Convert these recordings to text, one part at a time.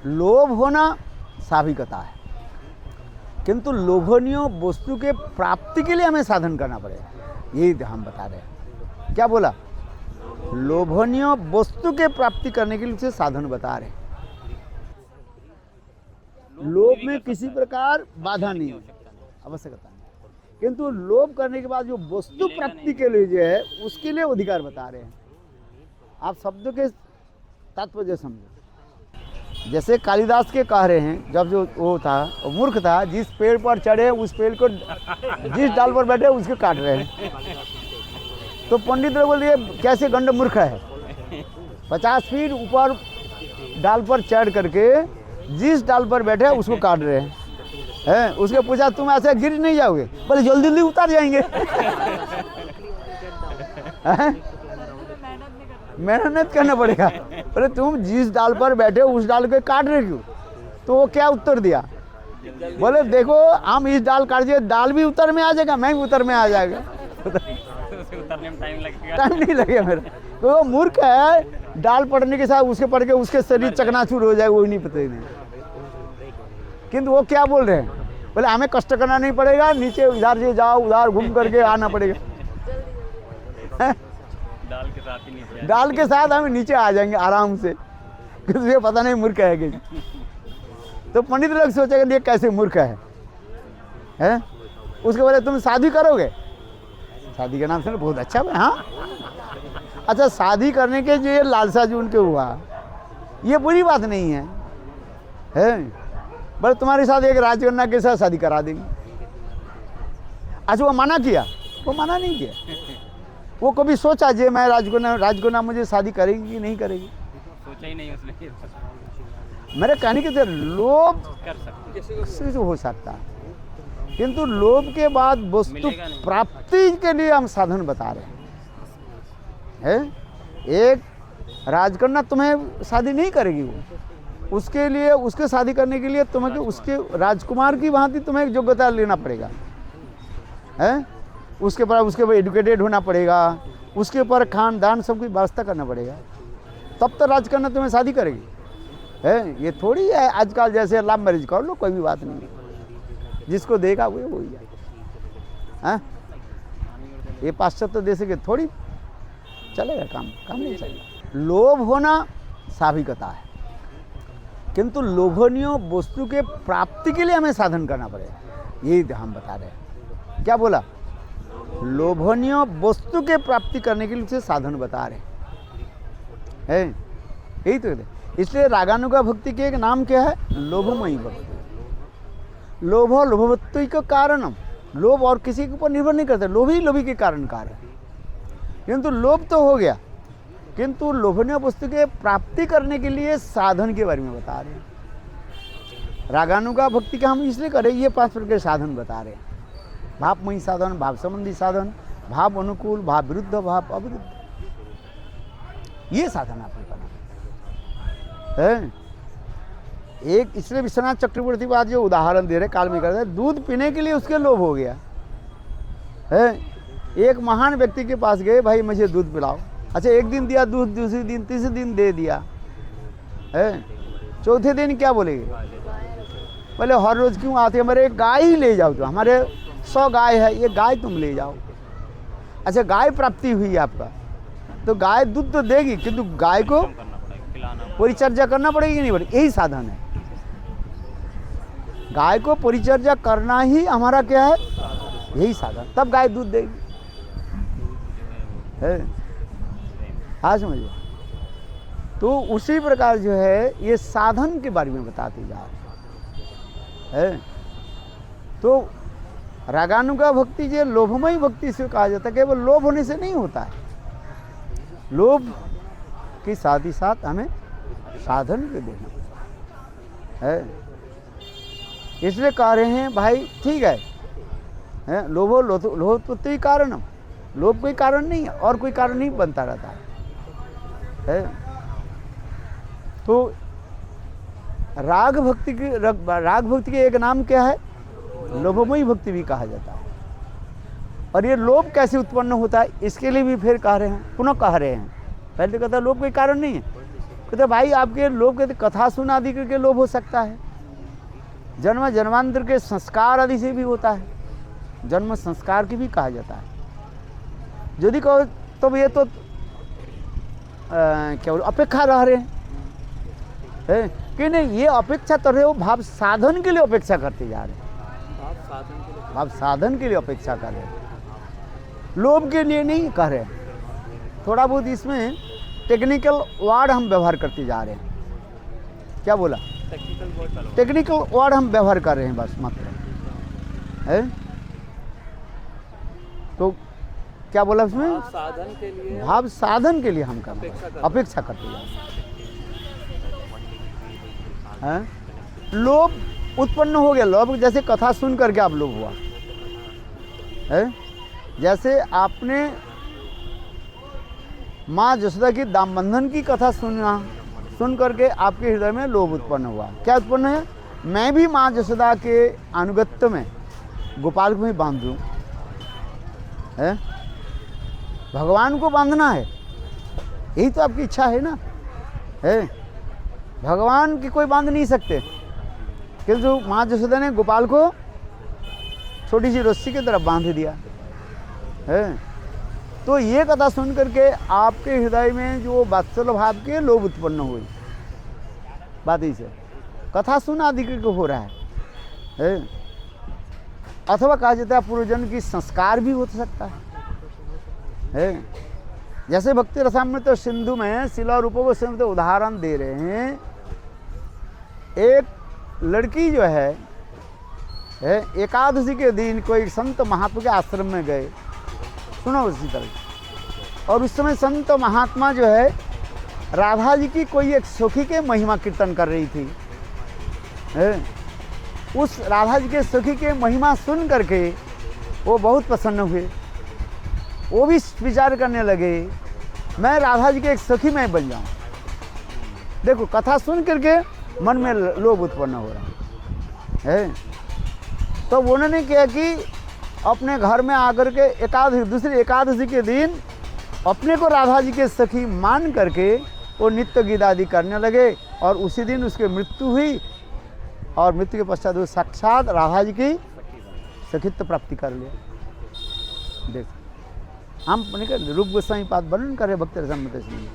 लोभ होना स्वाभाविकता है, किंतु लोभनीय वस्तु के प्राप्ति के लिए हमें साधन करना पड़ेगा, यही हम बता रहे हैं। क्या बोला? लोभनीय वस्तु के प्राप्ति करने के लिए उसे साधन बता रहे हैं। लोभ में किसी प्रकार बाधा नहीं है, आवश्यकता नहीं, किंतु लोभ करने के बाद जो वस्तु प्राप्ति के लिए जो है उसके लिए अधिकार बता रहे हैं। आप शब्दों के तात्पर्य समझो। जैसे कालिदास के कह रहे हैं, जब जो वो था वो मूर्ख था, जिस पेड़ पर चढ़े उस पेड़ को, जिस डाल पर बैठे उसको काट रहे हैं। तो पंडित लोग बोलिए कैसे गंड मूर्ख है, 50 फीट ऊपर डाल पर चढ़ करके जिस डाल पर बैठे उसको काट रहे हैं। उसके पूछा तुम ऐसे गिर नहीं जाओगे? बोले जल्दी जल्दी उतर जाएंगे। मेहनत करना पड़ेगा। बोले तुम जिस डाल पर बैठे उस डाल को काट रहे क्यों? तो वो क्या उत्तर दिया? बोले देखो हम इस डाल काट दिए, डाल भी उतर में आ जाएगा, मैं भी उतर में आ जाएगा, उतरने में टाइम नहीं लगेगा मेरा। तो वो मूर्ख है, डाल पड़ने के साथ उसके पड़ के उसके शरीर चकनाचूर हो जाए, वो ही नहीं पता ही नहीं। किंतु वो क्या बोल रहे हैं? बोले हमें कष्ट करना नहीं पड़ेगा, नीचे इधर से जाओ उधर घूम करके आना पड़ेगा। डाल के साथ हम नीचे आ जाएंगे आराम से, किसी को पता नहीं मूर्ख है कि। तो पंडित लोग सोचेंगे ये कैसे मूर्ख है? उसके बाद तुम शादी करोगे? शादी का नाम सुनो, बहुत अच्छा है। हाँ अच्छा, शादी करने के जो ये लालसा जो उनके हुआ, ये बुरी बात नहीं है? बस तुम्हारे साथ एक राजकन्या के साथ शादी करा देंगे। अच्छा वो मना किया? वो मना नहीं किया। वो कभी सोचा जे मैं राजकन्या मुझे शादी करेगी कि नहीं करेगी? सोचा ही नहीं उसने। मेरे कहने के लोभ से हो सकता है, किंतु लोभ के बाद वस्तु प्राप्ति के लिए हम साधन बता रहे हैं। एक राजकन्या तुम्हें शादी नहीं करेगी, वो उसके लिए, उसके शादी करने के लिए तुम्हें उसके राजकुमार की भांति तुम्हें योग्यता लेना पड़ेगा, उसके ऊपर एडुकेटेड होना पड़ेगा, उसके ऊपर खानदान सब कुछ व्यवस्था करना पड़ेगा, तब तो राजकन्या तुम्हें शादी करेगी। ये थोड़ी है आजकल जैसे लव मैरिज कर लो, कोई भी बात नहीं, जिसको देगा वो वही है। ये पाश्चात्य देश के थोड़ी चलेगा काम नहीं चलेगा। लोभ होना स्वाभाविकता है, किंतु लोभनीय वस्तु के प्राप्ति के लिए हमें साधन करना पड़ेगा, यही हम बता रहे हैं। क्या बोला? लोभनीय वस्तु के प्राप्ति करने के लिए उसे साधन बता रहे हैं, यही तो है। इसलिए रागानुगा भक्ति के एक नाम क्या है? लोभमयी भक्ति। लोभ लोभवत्व का कारणम, लोभ और किसी के ऊपर निर्भर नहीं करता, लोभी लोभी के कारण है। किंतु लोभ तो हो गया, किंतु लोभनीय वस्तु के प्राप्ति करने के लिए साधन के बारे में बता रहे हैं। रागानुगा भक्ति का हम इसलिए करें, ये 5 प्रकार के साधन बता रहे हैं। भावमयी साधन, भाव संबंधी साधन, भाव अनुकूल, भाव विरुद्ध, भाव अविरुद्ध, ये साधन आपको करना है। एक इसलिए विश्वनाथ चक्रवर्ती बात जो उदाहरण दे रहे काल में करते हैं, दूध पीने के लिए उसके लोभ हो गया है। एक महान व्यक्ति के पास गए, भाई मुझे दूध पिलाओ। अच्छा एक दिन दिया दूध, दूसरे दिन तीसरे दिन दे दिया है, चौथे दिन क्या बोलेंगे? बोले हर रोज क्यों आते, हमारे एक गाय ही ले जाओ, तो हमारे 100 गाय है, ये गाय तुम ले जाओ। अच्छा गाय प्राप्ति हुई आपका, तो गाय दूध तो देगी, किंतु गाय को परिचर्या करना पड़ेगी नहीं पड़ेगी, यही साधन है। गाय को परिचर्या करना ही हमारा क्या है? यही साधन, तब गाय दूध देगी। हाँ समझिए। तो उसी प्रकार जो है ये साधन के बारे में बताते जा रहे हैं। तो रागानुगा भक्ति जो लोभमयी भक्ति से कहा जाता है, केवल लोभ होने से नहीं होता है, लोभ के साथ ही साथ हमें साधन भी देना है। इसलिए कह रहे हैं भाई ठीक है, लोभो लोभोत्पत्ति कारणम, लोभ कोई कारण नहीं है और कोई कारण नहीं बनता रहता है। तो राग भक्ति के एक नाम क्या है? लोभमयी भक्ति भी कहा जाता है। और ये लोभ कैसे उत्पन्न होता है, इसके लिए भी फिर कह रहे हैं, पुनः कह रहे हैं। पहले कहता है लोभ कोई कारण नहीं है, कहते भाई आपके लोभ कहते कथा सुन आदि करके लोभ हो सकता है, जन्म जन्मांतर के संस्कार आदि से भी होता है, जन्म संस्कार की भी कहा जाता है। यदि कहो तो ये तो क्या बोले अपेक्षा रह रहे हैं कि नहीं, ये अपेक्षा कर रहे हो भाव साधन के लिए अपेक्षा करते जा रहे हैं, भाव साधन के लिए अपेक्षा कर रहे हैं, लोभ के लिए नहीं कर रहे हैं। थोड़ा बहुत इसमें टेक्निकल वर्ड हम व्यवहार करते जा रहे हैं। क्या बोला? टेक्निकल वर्ड हम व्यवहार कर रहे हैं बस मात्र है। तो क्या बोला उसमें? साधन के लिए, भाव साधन के लिए हम कर अपेक्षा करते जा रहे हैं। लोभ उत्पन्न हो गया, लोभ जैसे कथा सुन करके आप लोभ हुआ है, जैसे आपने माँ जसोदा की दाम बंधन की कथा सुन करके आपके हृदय में लोभ उत्पन्न हुआ। क्या उत्पन्न है? मैं भी माँ जसोदा के अनुगत्य में गोपाल को ही बांध दूँ, है भगवान को बांधना है, यही तो आपकी इच्छा है ना, है भगवान की कोई बांध नहीं सकते, किंतु माँ जसोदा ने गोपाल को छोटी सी रस्सी की तरफ बांध दिया है। तो ये कथा सुन करके आपके हृदय में जो वात्सल भाव के लोभ उत्पन्न हुए, बात ही से कथा सुन आदि को हो रहा है। अथवा कहा जाता है पूर्वजन्म की संस्कार भी हो सकता है। जैसे भक्ति रसामृत सिंधु में शिला रूपों को सिंधु उदाहरण दे रहे हैं। एक लड़की जो है एकादशी के दिन कोई संत महात्मा के आश्रम में गए, सुनो उसी तरह, और उस समय संत महात्मा जो है राधा जी की कोई एक सखी के महिमा कीर्तन कर रही थी। उस राधा जी के सखी के महिमा सुन करके वो बहुत प्रसन्न हुए, वो भी विचार करने लगे मैं राधा जी के एक सखी में बन जाऊं। देखो कथा सुन करके मन में लोभ उत्पन्न हो रहा है। तो उन्होंने क्या कि अपने घर में आकर के दूसरी एकादशी के दिन अपने को राधा जी के सखी मान करके वो नित्य गीत आदि करने लगे, और उसी दिन उसकी मृत्यु हुई, और मृत्यु के पश्चात वो साक्षात राधा जी की सखित्व प्राप्ति कर लिया। देख हम रूप गोस्वामी पाद वर्णन करे भक्त रसामृत सिंह,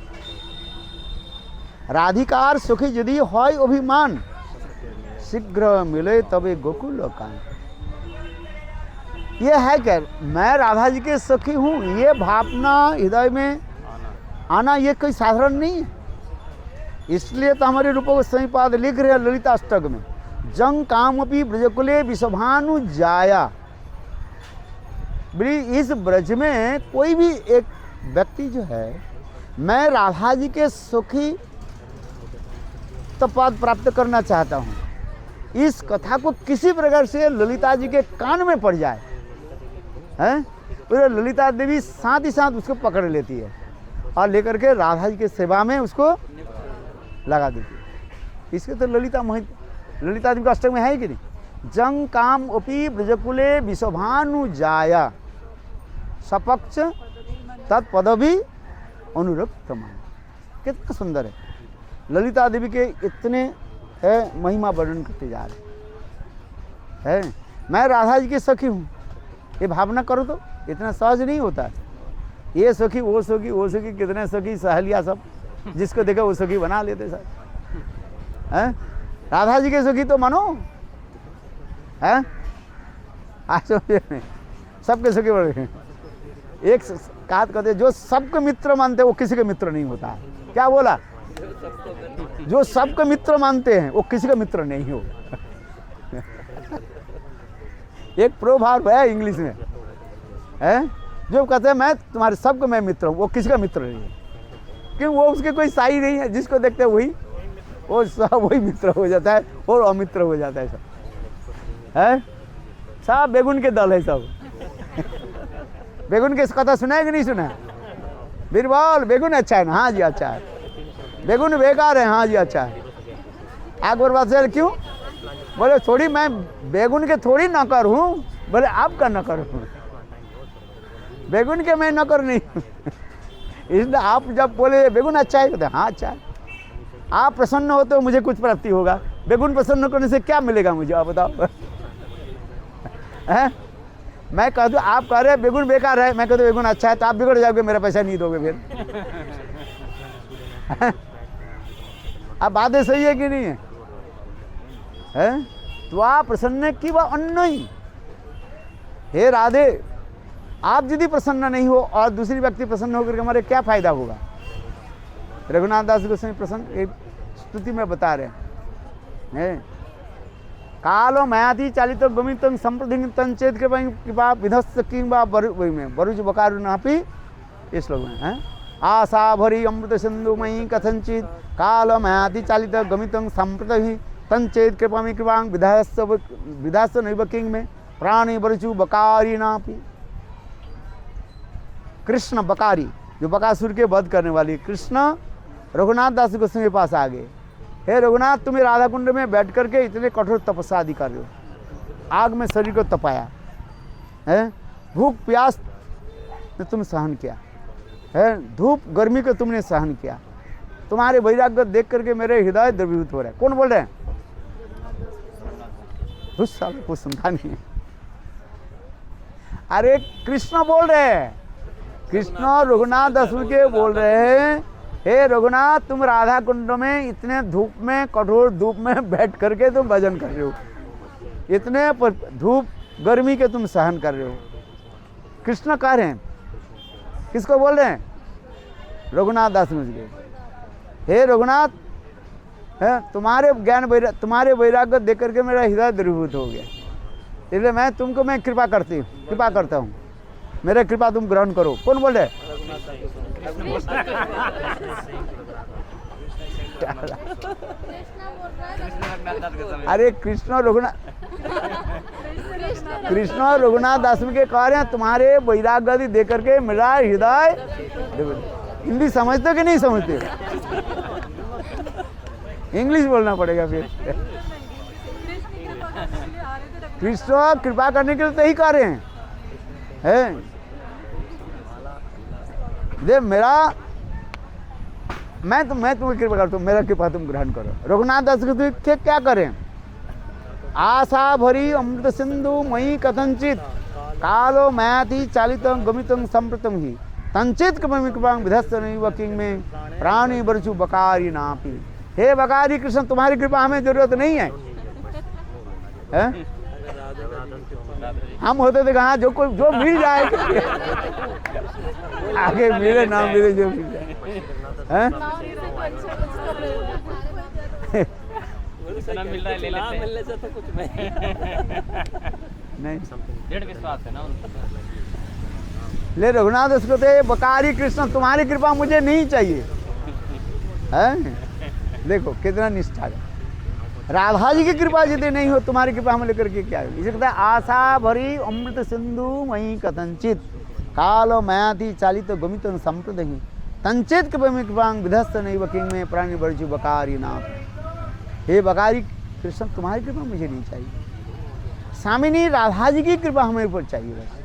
राधिकार सुखी यदि होय अभिमान शीघ्र मिले तबे गोकुल कान। ये है क्या? मैं राधा जी के सखी हूँ, ये भावना हृदय में आना ये कोई साधारण नहीं है। इसलिए तो हमारे रूप गोस्वामी पाद लिख रहे हैं ललिता अष्टक में, जंग कामपि ब्रजकुले विषभानु जाया। इस ब्रज में कोई भी एक व्यक्ति जो है मैं राधा जी के सुखी पद प्राप्त करना चाहता हूँ, इस कथा को किसी प्रकार से ललिता जी के कान में पड़ जाए, हैं तो ललिता देवी साथ ही साथ उसको पकड़ लेती है और लेकर के राधा जी के सेवा में उसको लगा देती है। इसके तो ललिता देवी का अष्टक में है कि नहीं, जंग काम अपि ब्रजकुले विषभानु जाया सपक्ष तत्पदभी अनुरक्त मान। कितना सुंदर है, ललिता देवी के इतने महिमा वर्णन करते जा रहे हैं। मैं राधा जी की सखी हूँ, ये भावना करो तो इतना सहज नहीं होता है। ये सखी वो सखी वो सखी, कितने सखी सहेलिया सब जिसको देखा वो सखी बना लेते सब, हैं राधा जी के सखी तो मानो हैं, आज सबके सखी बन गए। एक बात कहते जो सबके मित्र मानते हैं वो किसी का मित्र नहीं होता है। क्या बोला? जो सबके मित्र मानते हैं वो किसी का मित्र नहीं हो। एक प्रोभाव है इंग्लिश में, है जो कहते हैं मैं तुम्हारे सबको मैं मित्र हूँ, वो किसी का मित्र नहीं है, क्योंकि वो उसके कोई साई नहीं है। जिसको देखते हैं वही वो सब वही मित्र हो जाता है और अमित्र हो जाता है सब, है सब बेगुन के दल है सब। बेगुन के कथा सुना है कि नहीं सुना? बीरबल बेगुन अच्छा है ना? हाँ जी अच्छा है। बेगुन बेकार है? हाँ जी अच्छा है। आग बर्बाद से क्यों? बोले थोड़ी मैं बेगुन के थोड़ी नौकर हूँ, बोले आपका नौकर हूँ, बेगुन के मैं नौकर नहीं। इसलिए आप जब बोले बेगुन अच्छा है, कहते हाँ अच्छा है। आप प्रसन्न हो तो मुझे कुछ प्राप्ति होगा, बेगुन प्रसन्न करने से क्या मिलेगा मुझे, आप बताओ। हैं? मैं कह दूँ, आप कह रहे हैं बेगुन बेकार है, मैं कह दूँ बेगुन अच्छा है, तो आप बिगड़ जाओगे, मेरा पैसा नहीं दोगे फिर। अब बातें सही है कि नहीं है? हैं? तो आप प्रसन्न की वह अन्न ही। हे राधे, आप यदि प्रसन्न नहीं हो और दूसरी व्यक्ति प्रसन्न होकर के हमारे क्या फायदा होगा? रघुनाथ दास गोस्वामी प्रसंग एक स्तुति में बता रहे हैं, कालो मयाति चालित गमित संप्रदिंग चेत कृपा विधस्त किंबा बरुज बकारु नापी, इस श्लोक में है। आशा भरी अमृत सिंधुमयी कथंचित काल मयाति चालित गमित संप्रति तंचेत कृपा विधास्त नैव किंग में प्राणी बरुचु बकारी नापी। कृष्ण बकारी, जो बकासुर के वध करने वाली, कृष्ण रघुनाथ दास गोस्वामी के पास आ गए। हे रघुनाथ, तुम्हें राधा कुंड में बैठ करके इतने कठोर तपस्या आदि कर रहे हो, आग में शरीर को तपाया है, भूख प्यास ने तुम सहन किया है, धूप गर्मी को तुमने सहन किया, तुम्हारे वैराग्य देख करके मेरे हृदय द्रवीभूत हो रहा है। कौन बोल रहे हैं? कुछ सुनता नहीं है। अरे कृष्ण बोल रहे हैं, कृष्ण रघुनाथ दास के बोल रहे हैं, हे रघुनाथ, तुम राधा कुंड में इतने धूप में, कठोर धूप में बैठ करके तुम भजन कर रहे हो, इतने धूप गर्मी के तुम सहन कर रहे हो। कृष्ण कह रहे हैं, किसको बोल रहे हैं? रघुनाथ दास के। हे रघुनाथ, है तुम्हारे ज्ञान तुम्हारे वैराग्य देख करके मेरा हृदय द्रवीभूत हो गया, इसलिए मैं तुमको कृपा करता हूँ, मेरा कृपा तुम ग्रहण करो। कौन बोल रहे? अरे कृष्ण रघुनाथ दास के कह रहे हैं, तुम्हारे वैराग्य दे करके मेरा हृदय। हिंदी समझते हो कि नहीं समझते? इंग्लिश बोलना पड़ेगा फिर। कृष्ण कृपा करने के लिए तो ही कह रहे हैं, दे मेरा मैं तुम्हें कृपा करता हूँ, मेरा कृपा तुम ग्रहण करो। रघुनाथ दास के क्या करें? आशा भरी अमृत सिंधु मई कथंचित कालो मयाति चालित गमित संप्रतम ही तंचित कृपा विधस्त नैव किंग में प्राणी बरचु बकारी नापी। हे बकारी कृष्ण, तुम्हारी कृपा हमें जरूरत नहीं है, हम होते थे कहाँ जो मिल जाए, आगे मिले ना मिले, जो मिल जाए। मिल रहा है, ले लेते हैं। मिलने से तो कुछ नहीं, दृढ़ विश्वास है ना उनका। ले रघुनाथ उसको तो बकारी कृष्ण, तुम्हारी कृपा मुझे नहीं चाहिए, हैं? देखो कितना निष्ठा है। राधा जी की कृपा यदि नहीं हो, तुम्हारी कृपा हम लेकर के क्या है? इसे कहता है आशा भरी अमृत सिंधु मई कथंचित कालो मयाति चालित गमित संप्रदहि तंचित कृपा विधस्त नैव किंग में प्राणी बरजु बकारी नाथ। हे बकारी कृष्ण, तुम्हारी कृपा मुझे नहीं चाहिए, स्वामिनी राधा जी की कृपा हमें ऊपर चाहिए बस।